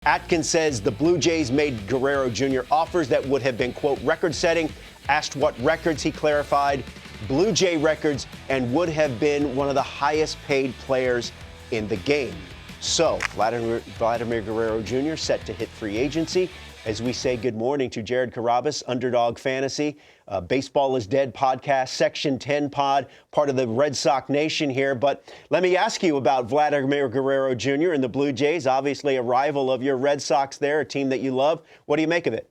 Atkins says the Blue Jays made Guerrero Jr. offers that would have been, quote, record-setting. Asked what records, he clarified, Blue Jay records, and would have been one of the highest-paid players in the game. So, Vladimir Guerrero Jr. set to hit free agency. As we say good morning to Jared Carrabis, Underdog Fantasy, Baseball is Dead podcast, Section 10 pod, part of the Red Sox Nation here. But let me ask you about Vladimir Guerrero Jr. and the Blue Jays, obviously a rival of your Red Sox there, a team that you love. What do you make of it?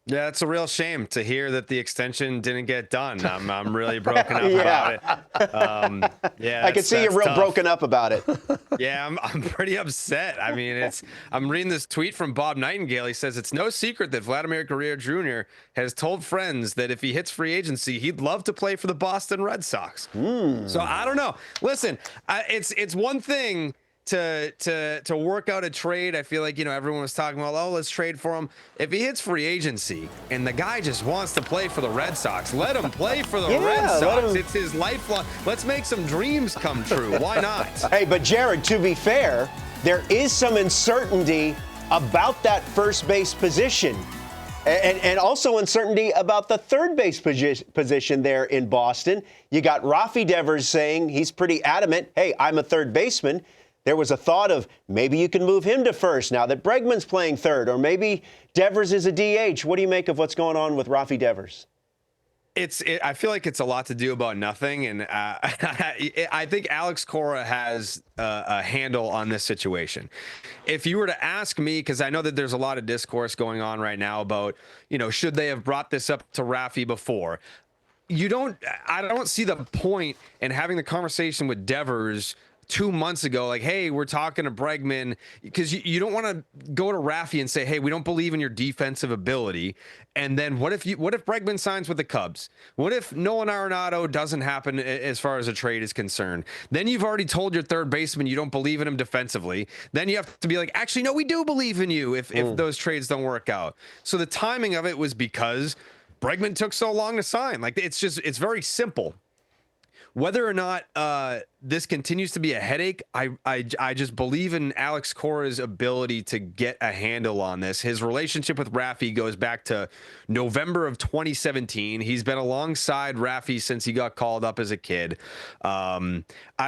Yeah, it's a real shame to hear that the extension didn't get done. I'm really broken up about it. I can see you're real tough. Broken up about it. Yeah, I'm pretty upset. I mean, I'm reading this tweet from Bob Nightingale. He says it's no secret that Vladimir Guerrero Jr. has told friends that if he hits free agency, he'd love to play for the Boston Red Sox. So I don't know. Listen, it's one thing to work out a trade. I feel like, everyone was talking about, oh, let's trade for him. If he hits free agency and the guy just wants to play for the Red Sox, let him play for the Red Sox. It's his lifelong. Let's make some dreams come true. Why not? Hey, but Jared, to be fair, there is some uncertainty about that first base position. And also uncertainty about the third base position there in Boston. You got Rafi Devers saying he's pretty adamant, hey, I'm a third baseman. There was a thought of maybe you can move him to first now that Bregman's playing third, or maybe Devers is a DH. What do you make of what's going on with Rafi Devers? I feel like it's a lot to do about nothing, and I think Alex Cora has a handle on this situation. If you were to ask me, because I know that there's a lot of discourse going on right now about, should they have brought this up to Rafi before? I don't see the point in having the conversation with Devers 2 months ago, like, hey, we're talking to Bregman, because you don't want to go to Rafi and say, hey, we don't believe in your defensive ability. And then what if Bregman signs with the Cubs? What if Nolan Arenado doesn't happen as far as a trade is concerned? Then you've already told your third baseman you don't believe in him defensively. Then you have to be like, actually, no, we do believe in you if those trades don't work out. So the timing of it was because Bregman took so long to sign. Like, it's very simple. Whether or not this continues to be a headache, I just believe in Alex Cora's ability to get a handle on this. His relationship with Rafi goes back to November of 2017. He's been alongside Rafi since he got called up as a kid. I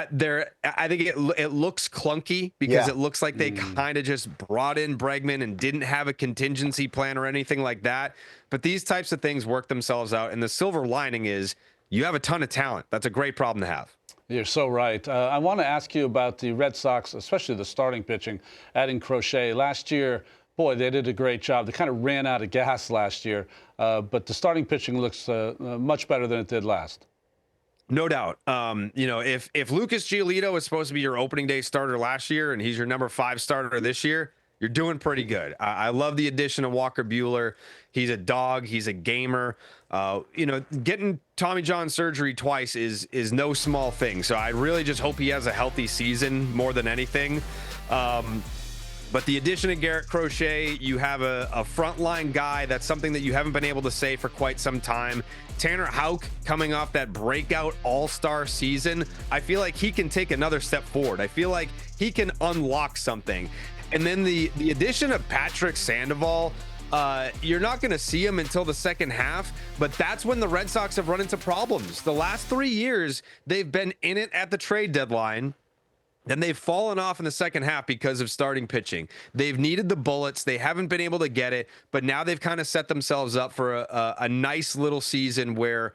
think it looks clunky because it looks like they kind of just brought in Bregman and didn't have a contingency plan or anything like that. But these types of things work themselves out. And the silver lining is, you have a ton of talent. That's a great problem to have. You're so right. I want to ask you about the Red Sox, especially the starting pitching, adding Crochet. Last year, boy, they did a great job. They kind of ran out of gas last year, but the starting pitching looks much better than it did last. No doubt. If Lucas Giolito was supposed to be your opening day starter last year and he's your number 5 starter this year, you're doing pretty good. I love the addition of Walker Buehler. He's a dog. He's a gamer. Getting Tommy John surgery twice is no small thing. So I really just hope he has a healthy season more than anything. But the addition of Garrett Crochet, you have a frontline guy. That's something that you haven't been able to say for quite some time. Tanner Houck coming off that breakout all-star season. I feel like he can take another step forward. I feel like he can unlock something. And then the addition of Patrick Sandoval, you're not going to see him until the second half, but that's when the Red Sox have run into problems. The last 3 years, they've been in it at the trade deadline. Then they've fallen off in the second half because of starting pitching. They've needed the bullets. They haven't been able to get it, but now they've kind of set themselves up for a nice little season where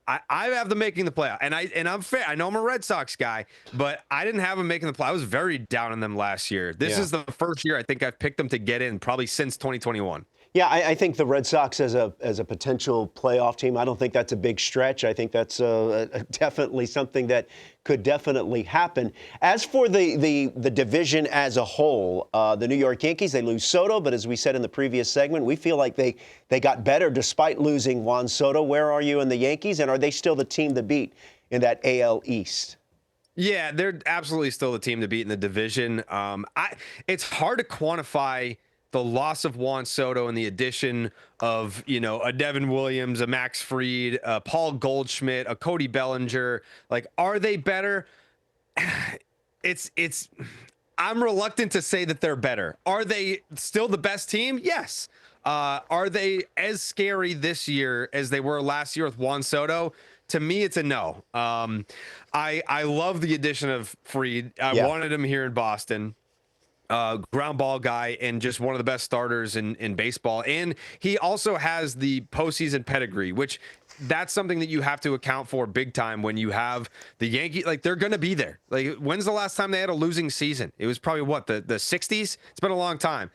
I have them making the playoff, and I'm fair. I know I'm a Red Sox guy, but I didn't have them making the play. I was very down on them last year. This is the first year I think I've picked them to get in, probably since 2021. Yeah, I think the Red Sox as a potential playoff team, I don't think that's a big stretch. I think that's definitely something that could definitely happen. As for the division as a whole, the New York Yankees, they lose Soto, but as we said in the previous segment, we feel like they got better despite losing Juan Soto. Where are you in the Yankees, and are they still the team to beat in that AL East? Yeah, they're absolutely still the team to beat in the division. It's hard to quantify the loss of Juan Soto and the addition of, a Devin Williams, a Max Fried, a Paul Goldschmidt, a Cody Bellinger. Like, are they better? I'm reluctant to say that they're better. Are they still the best team? Yes. Are they as scary this year as they were last year with Juan Soto? To me, it's a no. I love the addition of Fried. I wanted him here in Boston. Ground ball guy and just one of the best starters in baseball. And he also has the postseason pedigree, which that's something that you have to account for big time when you have the Yankees. Like, they're going to be there. Like, when's the last time they had a losing season? It was probably what, the 60s? It's been a long time.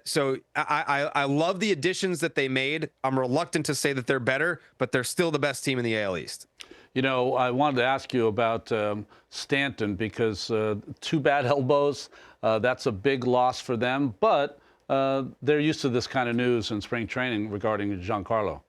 So I love the additions that they made. I'm reluctant to say that they're better, but they're still the best team in the AL East. You know, I wanted to ask you about Stanton because 2 bad elbows, that's a big loss for them. But they're used to this kind of news in spring training regarding Giancarlo.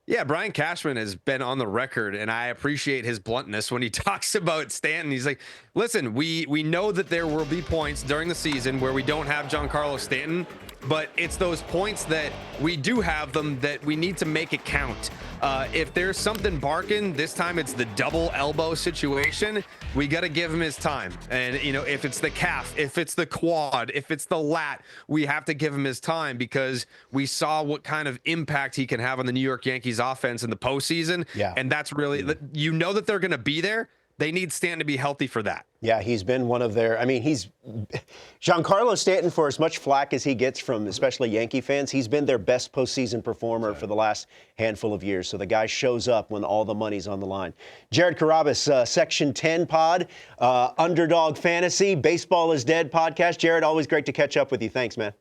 Yeah, Brian Cashman has been on the record, and I appreciate his bluntness when he talks about Stanton. He's like, listen, we know that there will be points during the season where we don't have Giancarlo Stanton, but it's those points that we do have them that we need to make it count. If there's something barking, this time it's the double elbow situation. We got to give him his time. And, you know, if it's the calf, if it's the quad, if it's the lat, we have to give him his time because we saw what kind of impact he can have on the New York Yankees offense in the postseason. Yeah. And that's really, you know, that they're going to be there. They need Stanton to be healthy for that. Yeah, he's been one of their, I mean, Giancarlo Stanton, for as much flack as he gets from especially Yankee fans, he's been their best postseason performer for the last handful of years. So the guy shows up when all the money's on the line. Jared Carrabis, Section 10 pod, Underdog Fantasy, Baseball is Dead podcast. Jared, always great to catch up with you. Thanks, man.